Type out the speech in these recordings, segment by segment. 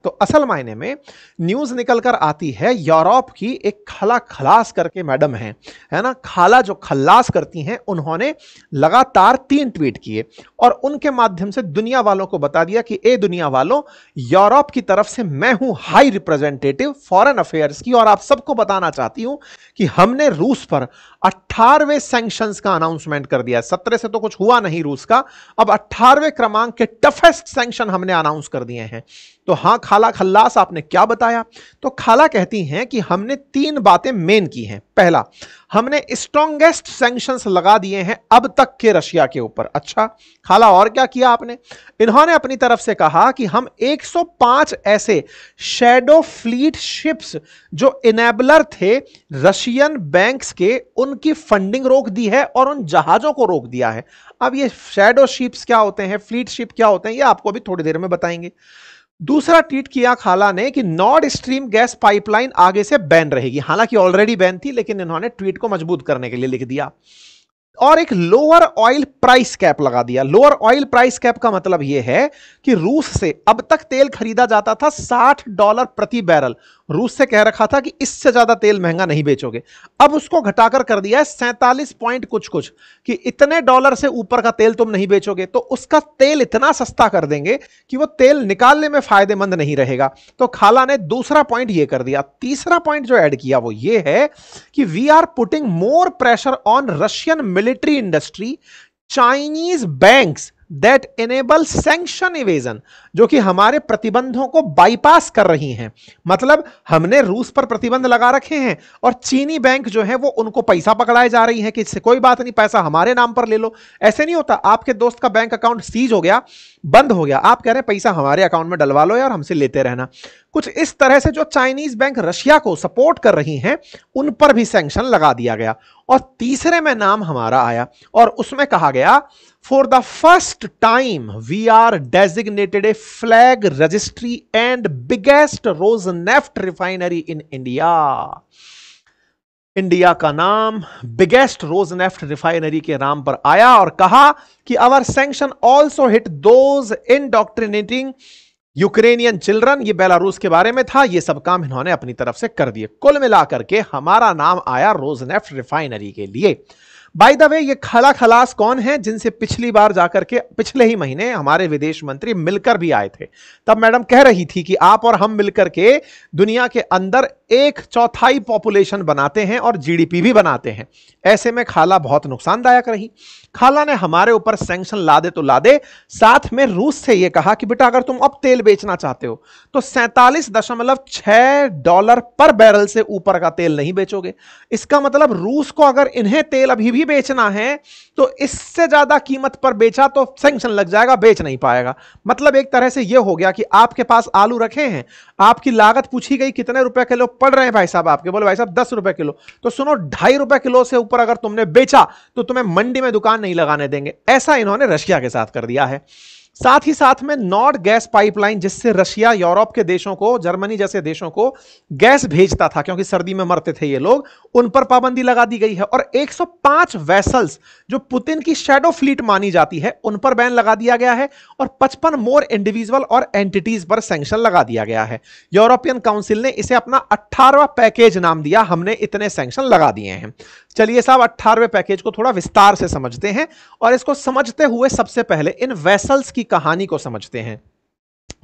तो असल मायने में न्यूज निकल कर आती है यूरोप की एक खाला खलास करके मैडम है ना, खाला जो खल्लास करती हैं, उन्होंने लगातार 3 ट्वीट किए और उनके माध्यम से दुनिया वालों को बता दिया कि ए दुनिया वालों, यूरोप की तरफ से मैं हूं हाई रिप्रेजेंटेटिव फॉरेन अफेयर्स की और आप सबको बताना चाहती हूं कि हमने रूस पर 18वें सैंक्शंस का अनाउंसमेंट कर दिया है। 17 से तो कुछ हुआ नहीं रूस का, अब 18वें क्रमांक के टफेस्ट सैंक्शन हमने अनाउंस कर दिए हैं। तो हां खाला खल्लास, आपने क्या बताया? तो खाला कहती हैं कि हमने 3 बातें मेन की हैं। पहला, हमने स्ट्रॉन्गेस्ट सैंक्शंस लगा दिए हैं अब तक के रशिया के ऊपर। अच्छा खाला, और क्या किया आपने? इन्होंने अपनी तरफ से कहा कि हम 105 ऐसे शैडो फ्लीट शिप्स जो इनेबलर थे रशियन बैंक्स के, उनकी फंडिंग रोक दी है और उन जहाजों को रोक दिया है। अब ये शैडो शिप्स क्या होते हैं, फ्लीट शिप क्या होते हैं, ये आपको अभी थोड़ी देर में बताएंगे। दूसरा ट्वीट किया खाला ने कि नॉर्ड स्ट्रीम गैस पाइपलाइन आगे से बैन रहेगी। हालांकि ऑलरेडी बैन थी, लेकिन इन्होंने ट्वीट को मजबूत करने के लिए लिख दिया। और एक लोअर ऑयल प्राइस कैप लगा दिया। लोअर ऑयल प्राइस कैप का मतलब यह है कि रूस से अब तक तेल खरीदा जाता था $60 प्रति बैरल। रूस से कह रखा था कि इससे ज्यादा तेल महंगा नहीं बेचोगे, अब उसको घटाकर कर दिया है 47 पॉइंट कुछ कुछ कि इतने डॉलर से ऊपर का तेल तुम नहीं बेचोगे। तो उसका तेल इतना सस्ता कर देंगे कि वो तेल निकालने में फायदेमंद नहीं रहेगा। तो खाला ने दूसरा पॉइंट ये कर दिया। तीसरा पॉइंट जो ऐड किया वो ये है कि we are putting more pressure on Russian military industry, Chinese banks that enable sanction evasion, जो कि हमारे प्रतिबंधों को बाईपास कर रही हैं। मतलब हमने रूस पर प्रतिबंध लगा रखे हैं और चीनी बैंक जो है वो उनको पैसा पकड़ाए जा रही है कि इससे कोई बात नहीं, पैसा हमारे नाम पर ले लो। ऐसे नहीं होता, आपके दोस्त का बैंक अकाउंट सीज हो गया, बंद हो गया, आप कह रहे हैं पैसा हमारे अकाउंट में डलवा लो यार, हमसे लेते रहना। कुछ इस तरह से जो चाइनीज बैंक रशिया को सपोर्ट कर रही हैं उन पर भी सैंक्शन लगा दिया गया। और तीसरे में नाम हमारा आया और उसमें कहा गया for the first time we are designated a flag registry and biggest Rosneft refinery in India. India का नाम बिगेस्ट रोजनेफ्ट रिफाइनरी के नाम पर आया और कहा कि our sanction also hit those indoctrinating Ukrainian children. ये बेलारूस के बारे में था। ये सब काम इन्होंने अपनी तरफ से कर दिए। कुल मिलाकर के हमारा नाम आया रोजनेफ्ट रिफाइनरी के लिए। बाय द वे, ये खाला खलास कौन है जिनसे पिछली बार जाकर के पिछले ही महीने हमारे विदेश मंत्री मिलकर भी आए थे? तब मैडम कह रही थी कि आप और हम मिलकर के दुनिया के अंदर 1/4 पॉपुलेशन बनाते हैं और जीडीपी भी बनाते हैं। ऐसे में खाला बहुत नुकसानदायक रही। खाला ने हमारे ऊपर सैंक्शन ला दे तो ला दे, साथ में रूस से यह कहा कि बेटा अगर तुम अब तेल बेचना चाहते हो तो $47.6 पर बैरल से ऊपर का तेल नहीं बेचोगे। इसका मतलब रूस को अगर इन्हें तेल अभी भी बेचना है तो इससे ज्यादा कीमत पर बेचा तो सैंक्शन लग जाएगा, बेच नहीं पाएगा। मतलब एक तरह से यह हो गया कि आपके पास आलू रखे हैं, आपकी लागत पूछी गई कितने रुपए किलो पड़ रहे हैं भाई साहब आपके, बोले भाई साहब 10 रुपए किलो। तो सुनो, ₹2.5 किलो से ऊपर अगर तुमने बेचा तो तुम्हें मंडी में दुकान नहीं लगाने देंगे। ऐसा इन्होंने रशिया के साथ कर दिया है। साथ ही साथ में नॉर्ड गैस पाइपलाइन, जिससे रशिया यूरोप के देशों को, जर्मनी जैसे देशों को गैस भेजता था क्योंकि सर्दी में मरते थे ये लोग, उन पर पाबंदी लगा दी गई है। और 105 वेसल्स जो पुतिन की शैडो फ्लीट मानी जाती है उन पर बैन लगा दिया गया है और 55 मोर इंडिविजुअल और एंटिटीज पर सैंक्शन लगा दिया गया है। यूरोपियन काउंसिल ने इसे अपना 18वां पैकेज नाम दिया। हमने इतने सैंक्शन लगा दिए हैं। चलिए साहब, 18वें पैकेज को थोड़ा विस्तार से समझते हैं और इसको समझते हुए सबसे पहले इन वेसल्स की कहानी को समझते हैं।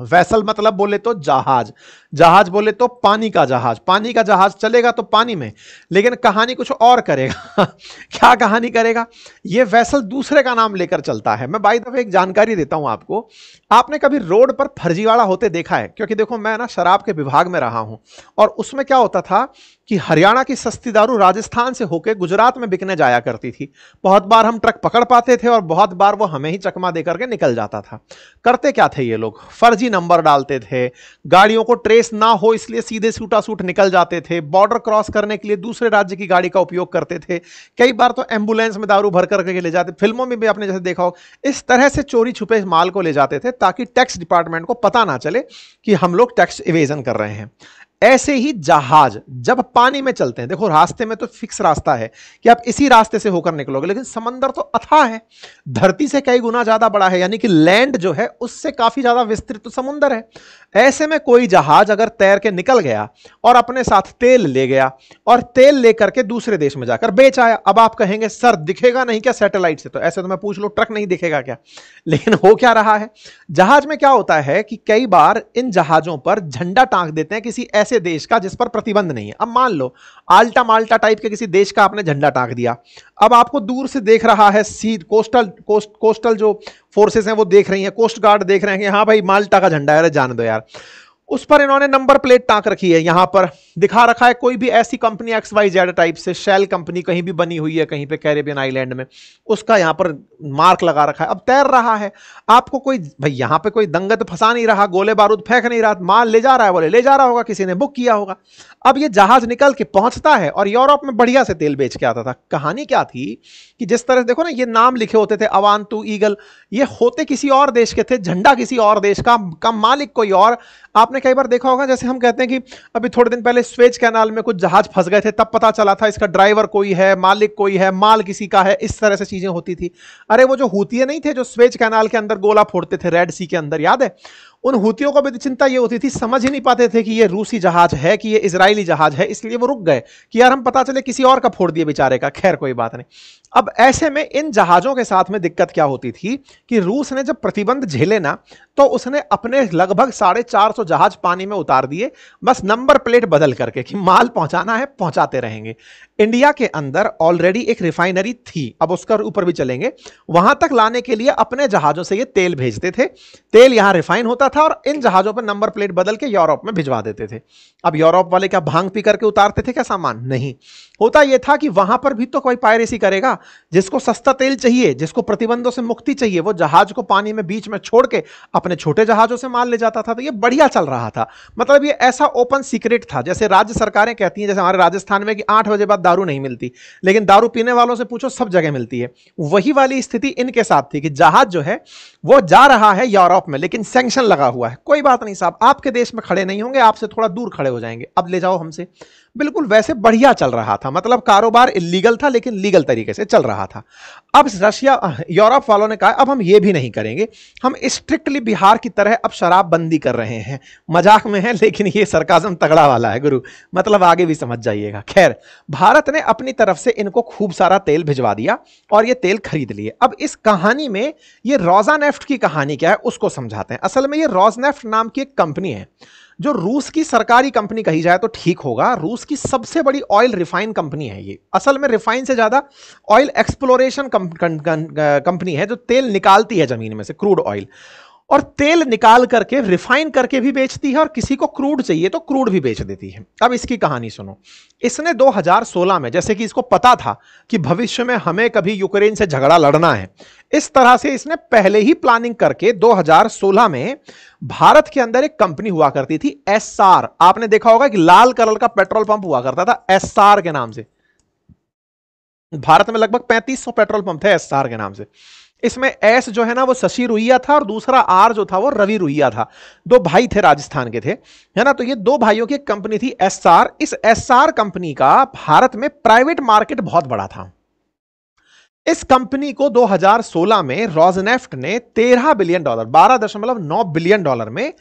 वैसल मतलब बोले तो जहाज, जहाज बोले तो पानी का जहाज। पानी का जहाज चलेगा तो पानी में, लेकिन कहानी कुछ और करेगा। क्या कहानी करेगा? ये वैसल दूसरे का नाम लेकर चलता है। मैं बाय द वे एक जानकारी देता हूं आपको। आपने कभी रोड पर फर्जीवाड़ा होते देखा है? क्योंकि देखो, मैं ना शराब के विभाग में रहा हूं और उसमें क्या होता था कि हरियाणा की सस्ती दारू राजस्थान से होकर गुजरात में बिकने जाया करती थी। बहुत बार हम ट्रक पकड़ पाते थे और बहुत बार वो हमें ही चकमा देकर के निकल जाता था। करते क्या थे ये लोग? फर्जी नंबर डालते थे, गाड़ियों को ट्रेस ना हो इसलिए सीधे सूटा सूट निकल जाते थे, बॉर्डर क्रॉस करने के लिए दूसरे राज्य की गाड़ी का उपयोग करते थे, कई बार तो एम्बुलेंस में दारू भर करके ले जाते। फिल्मों में भी आपने जैसे देखा हो, इस तरह से चोरी छुपे माल को ले जाते थे ताकि टैक्स डिपार्टमेंट को पता ना चले कि हम लोग टैक्स इवेजन कर रहे हैं। ऐसे ही जहाज जब पानी में चलते हैं, देखो रास्ते में तो फिक्स रास्ता है कि आप इसी रास्ते से होकर निकलोगे, लेकिन समंदर तो अथाह है, धरती से कई गुना ज्यादा बड़ा है, यानी कि लैंड जो है उससे काफी ज्यादा विस्तृत तो समुंदर है। ऐसे में कोई जहाज अगर तैर के निकल गया और अपने साथ तेल ले गया और तेल लेकर के दूसरे देश में जाकर बेच आया, अब आप कहेंगे सर दिखेगा नहीं क्या सैटेलाइट से? तो ऐसे तो मैं पूछ लो ट्रक नहीं दिखेगा क्या? लेकिन हो क्या रहा है, जहाज में क्या होता है कि कई बार इन जहाजों पर झंडा टांग देते हैं किसी ऐसे देश का जिस पर प्रतिबंध नहीं है। अब मान लो आल्टा माल्टा टाइप के किसी देश का आपने झंडा टांग दिया, अब आपको दूर से देख रहा है सी कोस्टल जो फोर्सेस हैं वो देख रही हैं, कोस्ट गार्ड देख रहे हैं कि हाँ भाई माल्टा का झंडा है, अरे जाने दो यार। उस पर इन्होंने नंबर प्लेट टांग रखी है, यहां पर दिखा रखा है कोई भी ऐसी कंपनी XYZ टाइप से, शेल कंपनी कहीं भी बनी हुई है कहीं पे कैरेबियन आइलैंड में, उसका यहां पर मार्क लगा रखा है। अब तैर रहा है, आपको कोई भाई यहां पे कोई दंगत फंसा नहीं रहा, गोले बारूद फेंक नहीं रहा, माल ले जा रहा है, बोले ले जा रहा होगा, किसी ने बुक किया होगा। अब ये जहाज निकल के पहुंचता है और यूरोप में बढ़िया से तेल बेच के आता था। कहानी क्या थी कि जिस तरह देखो ना ये नाम लिखे होते थे अवांतु, ईगल, ये होते किसी और देश के थे, झंडा किसी और देश का मालिक कोई और। आपने कई बार देखा होगा, जैसे हम कहते हैं कि अभी थोड़े दिन पहले स्वेज कैनाल में कुछ जहाज फंस गए थे, तब पता चला था इसका ड्राइवर कोई है, मालिक कोई है, माल किसी का है, इस तरह से चीजें होती थी। अरे वो जो हूतिये नहीं थे जो स्वेज कैनाल के अंदर गोला फोड़ते थे रेड सी के अंदर, याद है? उन हूतियों को भी चिंता ये होती थी, समझ ही नहीं पाते थे कि ये रूसी जहाज है कि ये इजरायली जहाज है, इसलिए वो रुक गए कि यार हम पता चले किसी और का फोड़ दिए बेचारे का। खैर कोई बात नहीं। अब ऐसे में इन जहाजों के साथ में दिक्कत क्या होती थी कि रूस ने जब प्रतिबंध झेले ना, तो उसने अपने लगभग 450 जहाज पानी में उतार दिए, बस नंबर प्लेट बदल करके कि माल पहुंचाना है पहुंचाते रहेंगे। इंडिया के अंदर ऑलरेडी एक रिफाइनरी थी, अब उसका ऊपर भी चलेंगे, वहां तक लाने के लिए अपने जहाजों से ये तेल भेजते थे, तेल यहां रिफाइन होता था और इन जहाजों पर नंबर प्लेट बदल के यूरोप में भिजवा देते थे। अब यूरोप वाले क्या भांग पी करके उतारते थे क्या सामान? नहीं, होता यह था कि वहां पर भी तो कोई पायरेसी करेगा। जिसको सस्ता तेल चाहिए, जिसको प्रतिबंधों से मुक्ति चाहिए, वो जहाज को पानी में बीच में छोड़ के अपने छोटे जहाजों से माल ले जाता था। तो ये बढ़िया चल रहा था, मतलब ये ऐसा ओपन सीक्रेट था। जैसे राज्य सरकारें कहती हैं, जैसे हमारे राजस्थान में कि 8 बजे बाद दारू नहीं मिलती, लेकिन दारू पीने वालों से पूछो सब जगह मिलती है। वही वाली स्थिति इनके साथ थी कि जहाज जो है वो जा रहा है यूरोप में, लेकिन सैंक्शन लगा हुआ है। कोई बात नहीं साहब, आपके देश में खड़े नहीं होंगे, आपसे थोड़ा दूर खड़े हो जाएंगे, अब ले जाओ हमसे। बिल्कुल वैसे बढ़िया चल रहा था, मतलब कारोबार इलीगल था लेकिन लीगल तरीके से चल रहा था। अब रशिया यूरोप वालों ने कहा अब हम ये भी नहीं करेंगे, हम स्ट्रिक्टली बिहार की तरह अब शराब बंदी कर रहे हैं। मजाक में है लेकिन ये सरकाज़म तगड़ा वाला है गुरु, मतलब आगे भी समझ जाइएगा। खैर, भारत ने अपनी तरफ से इनको खूब सारा तेल भिजवा दिया और ये तेल खरीद लिए। अब इस कहानी में ये रोज़नेफ्ट की कहानी क्या है उसको समझाते हैं। असल में ये रोज़नेफ्ट नाम की एक कंपनी है जो रूस की सरकारी कंपनी कही जाए तो ठीक होगा। रूस की सबसे बड़ी ऑयल रिफाइन कंपनी है ये। असल में रिफाइन से ज्यादा ऑयल एक्सप्लोरेशन कंपनी है, जो तेल निकालती है जमीन में से, क्रूड ऑयल, और तेल निकाल करके रिफाइन करके भी बेचती है, और किसी को क्रूड चाहिए तो क्रूड भी बेच देती है। अब इसकी कहानी सुनो। इसने 2016 में, जैसे कि इसको पता था कि भविष्य में हमें कभी यूक्रेन से झगड़ा लड़ना है, इस तरह से इसने पहले ही प्लानिंग करके 2016 में भारत के अंदर एक कंपनी हुआ करती थी एसआर। आपने देखा होगा कि लाल कलर का पेट्रोल पंप हुआ करता था एसआर के नाम से। भारत में लगभग 3500 पेट्रोल पंप थे एसआर के नाम से। इसमें एस जो है ना वो शशि रुइया था और दूसरा आर जो था वो रवि रुइया था। दो भाई थे, राजस्थान के थे, है ना। तो ये दो भाइयों की कंपनी थी एसआर। इस एसआर कंपनी का भारत में प्राइवेट मार्केट बहुत बड़ा था। इस कंपनी को 2016 में रोज़नेफ्ट ने $13 बिलियन, $12.9 बिलियन में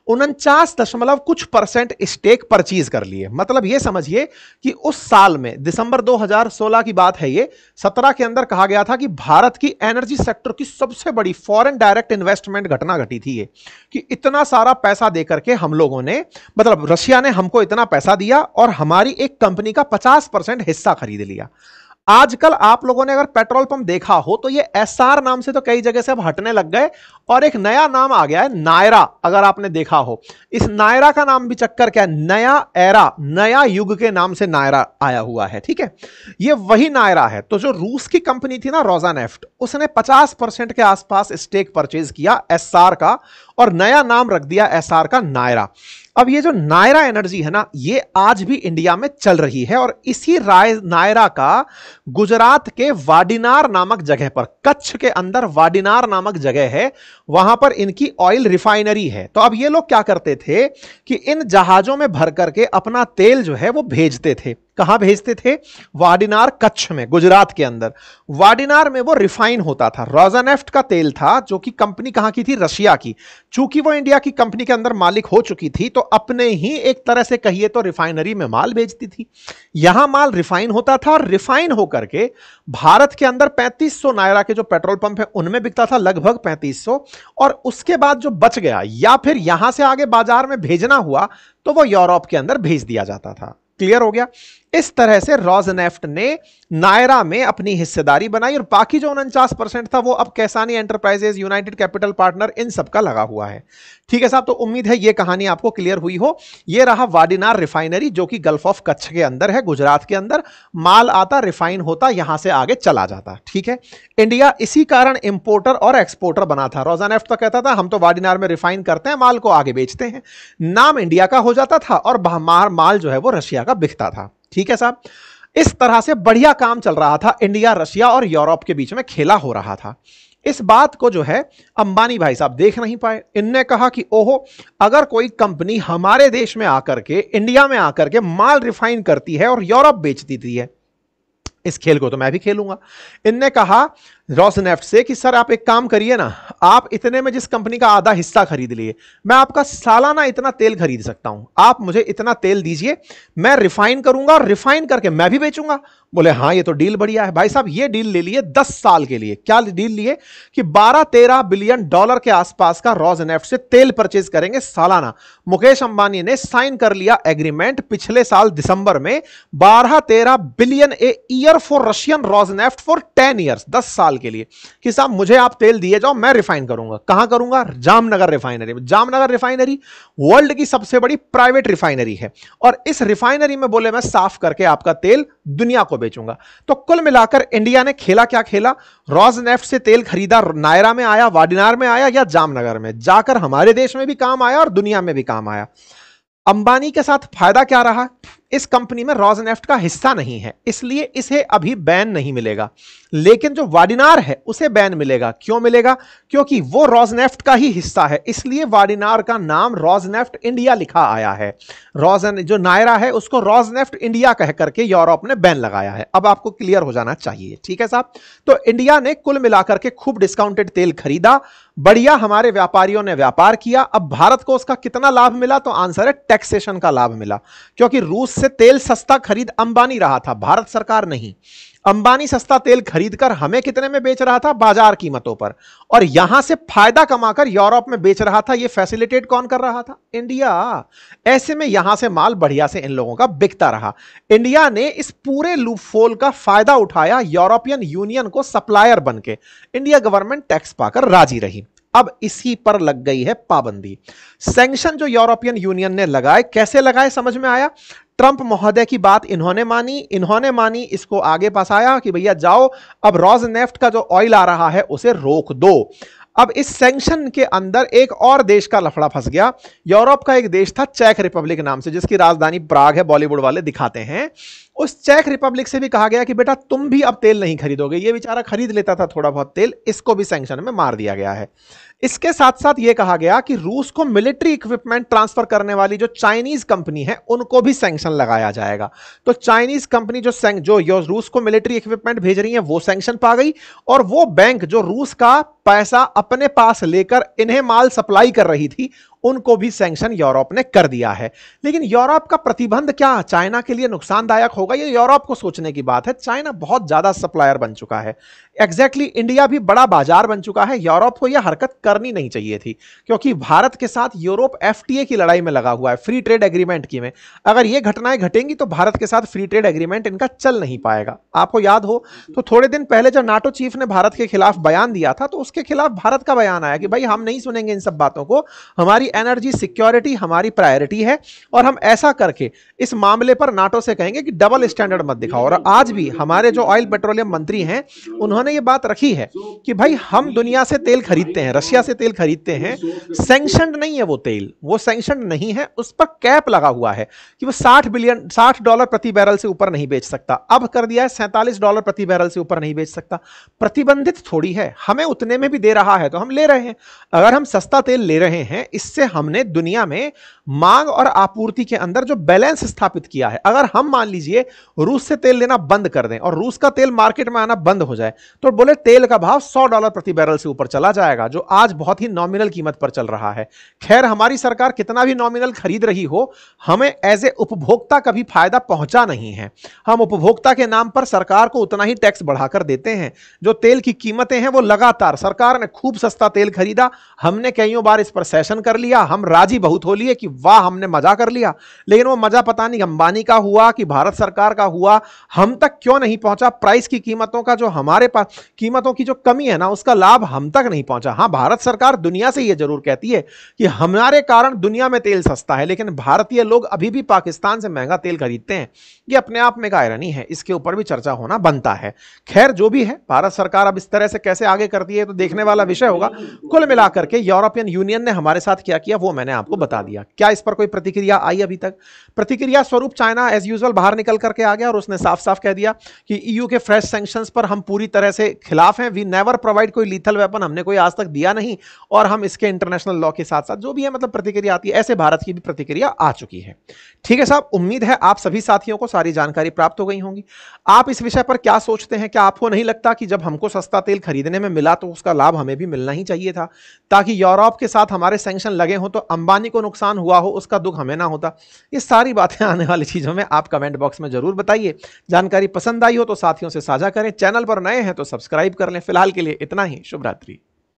49% स्टेक परचेज कर लिए। मतलब ये समझिए कि उस साल में, दिसंबर 2016 की बात है ये, 17 के अंदर कहा गया था कि भारत की एनर्जी सेक्टर की सबसे बड़ी फॉरेन डायरेक्ट इन्वेस्टमेंट घटना घटी थी ये, कि इतना सारा पैसा देकर के हम लोगों ने, मतलब रशिया ने हमको इतना पैसा दिया और हमारी एक कंपनी का 50% हिस्सा खरीद लिया। आजकल आप लोगों ने अगर पेट्रोल पंप देखा हो तो ये एसआर नाम से तो कई जगह से अब हटने लग गए और एक नया नाम आ गया है नायरा। अगर आपने देखा हो, इस नायरा का नाम भी चक्कर क्या है, नया एरा, नया युग के नाम से नायरा आया हुआ है। ठीक है, ये वही नायरा है। तो जो रूस की कंपनी थी ना रोज़नेफ्ट, उसने 50% के आसपास स्टेक परचेज किया एसआर का और नया नाम रख दिया एसआर का नायरा। अब ये जो नायरा एनर्जी है ना, ये आज भी इंडिया में चल रही है और इसी नायरा का गुजरात के वाडिनार नामक जगह पर, कच्छ के अंदर वाडिनार नामक जगह है, वहां पर इनकी ऑयल रिफाइनरी है। तो अब ये लोग क्या करते थे कि इन जहाजों में भर करके अपना तेल जो है वो भेजते थे। कहां भेजते थे? वाडिनार, कच्छ में, गुजरात के अंदर। वाडिनार में वो रिफाइन होता था। रोजनेफ्ट का तेल था जो कि कंपनी कहां की थी? रशिया की। चूंकि वो इंडिया की कंपनी के अंदर मालिक हो चुकी थी तो अपने ही एक तरह से कहिए तो रिफाइनरी में माल भेजती थी। यहां माल रिफाइन होता था और रिफाइन होकर के भारत के अंदर 3500 नायरा के जो पेट्रोल पंप है उनमें बिकता था, लगभग 3500। और उसके बाद जो बच गया या फिर यहां से आगे बाजार में भेजना हुआ तो वो यूरोप के अंदर भेज दिया जाता था। क्लियर हो गया? इस तरह से रोजनेफ्ट ने नायरा में अपनी हिस्सेदारी बनाई और बाकी जो 49% था वो अब कैसानी एंटरप्राइजेज, यूनाइटेड कैपिटल पार्टनर, इन सब का लगा हुआ है। ठीक है साहब, तो उम्मीद है ये कहानी आपको क्लियर हुई हो। ये रहा वाडिनार रिफाइनरी जो कि गल्फ ऑफ कच्छ के अंदर है, गुजरात के अंदर। माल आता, रिफाइन होता, यहां से आगे चला जाता। ठीक है, इंडिया इसी कारण इंपोर्टर और एक्सपोर्टर बना था। रोजनेफ्ट तो कहता था हम तो वाडिनार में रिफाइन करते हैं, माल को आगे बेचते हैं। नाम इंडिया का हो जाता था और माल जो है वो रशिया का बिकता था। ठीक है साहब, इस तरह से बढ़िया काम चल रहा था। इंडिया, रशिया और यूरोप के बीच में खेला हो रहा था। इस बात को जो है अंबानी भाई साहब देख नहीं पाए। इनने कहा कि ओहो, अगर कोई कंपनी हमारे देश में आकर के, इंडिया में आकर के माल रिफाइन करती है और यूरोप बेच देती है, इस खेल को तो मैं भी खेलूंगा। इनने कहा रोजनेफ्ट से कि सर आप एक काम करिए ना, आप इतने में जिस कंपनी का आधा हिस्सा खरीद लिए, मैं आपका सालाना इतना तेल खरीद सकता हूं, आप मुझे इतना तेल दीजिए, मैं रिफाइन करूंगा और रिफाइन करके मैं भी बेचूंगा। बोले हाँ ये तो डील बढ़िया है। भाई साहब ये डील ले लिए 10 साल के लिए। क्या डील लिए? कि 12-13 बिलियन डॉलर के आसपास का रोजनेफ्ट से तेल परचेज करेंगे सालाना। मुकेश अंबानी ने साइन कर लिया एग्रीमेंट पिछले साल दिसंबर में, 12-13 billion a year for Russian Rosneft for 10 years, 10 साल के लिए, कि साहब मुझे आप तेल दिए जाओ, मैं रिफाइन करूंगा। कहां करूंगा? जामनगर रिफाइनरी में। जामनगर रिफाइनरी वर्ल्ड की सबसे बड़ी प्राइवेट रिफाइनरी है और इस रिफाइनरी में बोले मैं साफ करके आपका तेल दुनिया को बेचूंगा। तो कुल मिलाकर इंडिया ने खेला क्या खेला? रोजनेफ्ट से तेल खरीदा, नायरा में आया, वाडिनार में आया या जामनगर में, जाकर हमारे देश में भी काम आया और दुनिया में भी काम आया। अंबानी के साथ फायदा क्या रहा? इस कंपनी में रोजनेफ्ट का हिस्सा नहीं है, इसलिए इसे अभी बैन नहीं मिलेगा। लेकिन जो वाडिनार है उसे बैन मिलेगा। क्यों मिलेगा? क्योंकि वो रोजनेफ्ट का ही हिस्सा है, इसलिए वाडिनार का नाम रोजनेफ्ट इंडिया लिखा आया है। जो नायरा है उसको रोजनेफ्ट इंडिया कह करके यूरोप ने बैन लगाया है। अब आपको क्लियर हो जाना चाहिए। ठीक है साहब, तो इंडिया ने कुल मिलाकर के खूब डिस्काउंटेड तेल खरीदा, बढ़िया हमारे व्यापारियों ने व्यापार किया। अब भारत को उसका कितना लाभ मिला? तो आंसर है टैक्सेशन का लाभ मिला, क्योंकि रूस से तेल सस्ता खरीद अंबानी रहा था, भारत सरकार नहीं। अंबानी सस्ता तेल खरीदकर हमें कितने में बेच रहा था? बाजार कीमतों पर, और यहां से फायदा कमाकर यूरोप में बेच रहा था। यह फैसिलिटेट कौन कर रहा था? इंडिया। ऐसे में यहां से माल बढ़िया से इन लोगों का बिकता रहा। इंडिया ने इस पूरे लूपहोल का फायदा उठाया, यूरोपियन यूनियन को सप्लायर बनके इंडिया गवर्नमेंट टैक्स पाकर राजी रही। अब इसी पर लग गई है पाबंदी। सैंक्शन जो यूरोपियन यूनियन ने लगाए, कैसे लगाए समझ में आया? ट्रंप महोदय की बात इन्होंने मानी, इसको आगे पास आया कि भैया जाओ अब रोजनेफ्ट का जो ऑयल आ रहा है उसे रोक दो। अब इस सैंक्शन के अंदर एक और देश का लफड़ा फंस गया। यूरोप का एक देश था चेक रिपब्लिक नाम से, जिसकी राजधानी प्राग है, बॉलीवुड वाले दिखाते हैं। उस चेक रिपब्लिक से भी कहा गया कि बेटा तुम भी अब तेल नहीं खरीदोगे। ये बेचारा खरीद लेता था थोड़ा बहुत तेल, इसको भी सैंक्शन में मार दिया गया है। इसके साथ साथ यह कहा गया कि रूस को मिलिट्री इक्विपमेंट ट्रांसफर करने वाली जो चाइनीज कंपनी है उनको भी सैंक्शन लगाया जाएगा। तो चाइनीज कंपनी जो रूस को मिलिट्री इक्विपमेंट भेज रही है वो सैंक्शन पा गई, और वो बैंक जो रूस का पैसा अपने पास लेकर इन्हें माल सप्लाई कर रही थी उनको भी सैंक्शन यूरोप ने कर दिया है। लेकिन यूरोप का प्रतिबंध क्या चाइना के लिए नुकसानदायक होगा? ये यूरोप को सोचने की बात है। चाइना बहुत ज्यादा सप्लायर बन चुका है। एग्जैक्टली इंडिया भी बड़ा बाजार बन चुका है। यूरोप को यह हरकत करनी नहीं चाहिए थी, क्योंकि भारत के साथ यूरोप एफटीए की लड़ाई में लगा हुआ है, फ्री ट्रेड एग्रीमेंट की में। अगर ये घटनाएं घटेंगी तो भारत के साथ फ्री ट्रेड एग्रीमेंट इनका चल नहीं पाएगा। आपको याद हो तो थोड़े दिन पहले जब नाटो चीफ ने भारत के खिलाफ बयान दिया था तो उसके खिलाफ भारत का बयान आया कि भाई हम नहीं सुनेंगे इन सब बातों को, हमारी हमारी एनर्जी सिक्योरिटी हमारी प्रायोरिटी है और हम ऐसा करके इस मामले पर नाटो से कहेंगे कि डबल स्टैंडर्ड मत दिखाओ। और आज भी हमारे जो ऑयल पेट्रोलियम मंत्री हैं उन्होंने ये बात रखी है कि भाई हम दुनिया से तेल खरीदते हैं, रशिया से तेल खरीदते हैं, सैंक्शनड नहीं है वो तेल, वो सैंक्शनड नहीं है, उस पर कैप लगा हुआ है कि वो $60 प्रति बैरल से ऊपर नहीं बेच सकता। अब कर दिया है $47 प्रति बैरल से ऊपर नहीं बेच सकता। प्रतिबंधित थोड़ी है, हमें उतने में भी दे रहा है तो हम ले रहे हैं। अगर हम सस्ता तेल ले रहे हैं, इससे हमने दुनिया में मांग और आपूर्ति के अंदर जो बैलेंस स्थापित किया है। अगर हम मान लीजिए रूस से तेल लेना बंद कर दें और रूस का तेल मार्केट में आना बंद हो जाए तो बोले तेल का भाव $100 प्रति बैरल से ऊपर चला जाएगा, जो आज बहुत ही नॉमिनल कीमत पर चल रहा है। खैर, हमारी सरकार कितना भी नॉमिनल खरीद रही हो, हमें एज ए उपभोक्ता कभी फायदा पहुंचा नहीं है। हम उपभोक्ता के नाम पर सरकार को उतना ही टैक्स बढ़ाकर देते हैं। जो तेल की कीमतें हैं वो लगातार, सरकार ने खूब सस्ता तेल खरीदा, हमने कईयों बार इस पर सेशन कर लिया, हम राजी बहुत हो लिए कि वाह हमने मजा कर लिया, लेकिन वो मजा पता नहीं अंबानी का हुआ कि भारत सरकार का हुआ, हम तक क्यों नहीं पहुंचा। प्राइस की कीमतों का जो हमारे पास कीमतों की जो कमी है ना, उसका लाभ हम तक नहीं पहुंचा। हां, भारत सरकार दुनिया से यह जरूर कहती है कि हमारे कारण दुनिया में तेल सस्ता है, लेकिन भारतीय लोग अभी भी पाकिस्तान से महंगा तेल खरीदते हैं। ये अपने आप में एक आयरनी है, इसके ऊपर भी चर्चा होना बनता है। खैर, जो भी है, भारत सरकार अब इस तरह से कैसे आगे करती है तो देखने वाला विषय होगा। कुल मिलाकर के यूरोपियन यूनियन ने हमारे साथ क्या किया वो मैंने आपको बता दिया। क्या इस पर कोई प्रतिक्रिया आई अभी तक? प्रतिक्रिया स्वरूप चाइना एज यूजुअल बाहर निकल करके आ गया और उसने साफ साफ कह दिया कि ईयू के फ्रेश सैंक्शंस पर हम पूरी तरह से खिलाफ हैं। वी नेवर प्रोवाइड कोई लीथल वेपन, हमने कोई आज तक दिया नहीं और हम इसके इंटरनेशनल लॉ के साथ साथ जो भी है मतलब प्रतिक्रिया आती है, ऐसे भारत की भी प्रतिक्रिया आ चुकी है। ठीक है साहब, उम्मीद है आप सभी साथियों को सारी जानकारी प्राप्त हो गई होंगी। आप इस विषय पर क्या सोचते हैं? क्या आपको नहीं लगता कि जब हमको सस्ता तेल खरीदने में मिला तो उसका लाभ हमें भी मिलना ही चाहिए था, ताकि यूरोप के साथ हमारे सैंक्शन लगे हो तो अंबानी को नुकसान हुआ हो उसका दुख हमें ना होता। ये सारी बातें आने वाली चीजों में आप कमेंट बॉक्स में जरूर बताइए। जानकारी पसंद आई हो तो साथियों से साझा करें, चैनल पर नए हैं तो सब्सक्राइब कर लें। फिलहाल के लिए इतना ही, शुभ रात्रि।